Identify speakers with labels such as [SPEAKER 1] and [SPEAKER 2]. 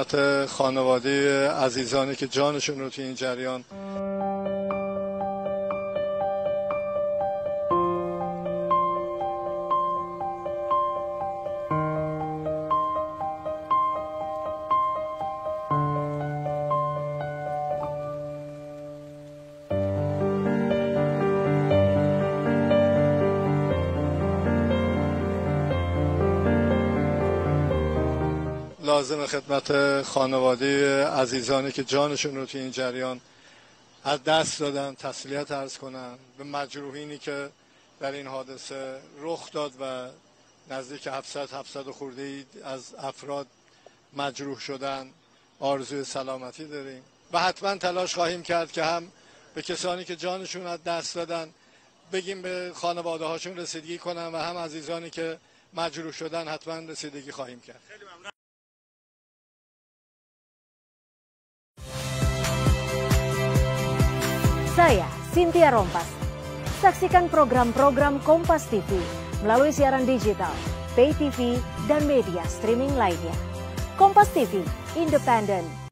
[SPEAKER 1] خدمت خانواده عزیزانی که جانشون رو توی این جریان لازم خدمت خانواده عزیزانی که جانشون رو توی این جریان از دست دادن تسلیت عرض کنم، به مجروحینی که در این حادثه رخ داد و نزدیک 700 خورده ای از افراد مجروح شدن آرزوی سلامتی داریم و حتما تلاش خواهیم کرد که هم به کسانی که جانشون از دست دادن بگیم به خانواده هاشون رسیدگی کنن و هم عزیزانی که مجروح شدن حتما رسیدگی خواهیم کرد.
[SPEAKER 2] Saya Cynthia Rompas. Saksikan program-program Kompas TV melalui siaran digital, pay TV, dan media streaming lainnya. Kompas TV, independen,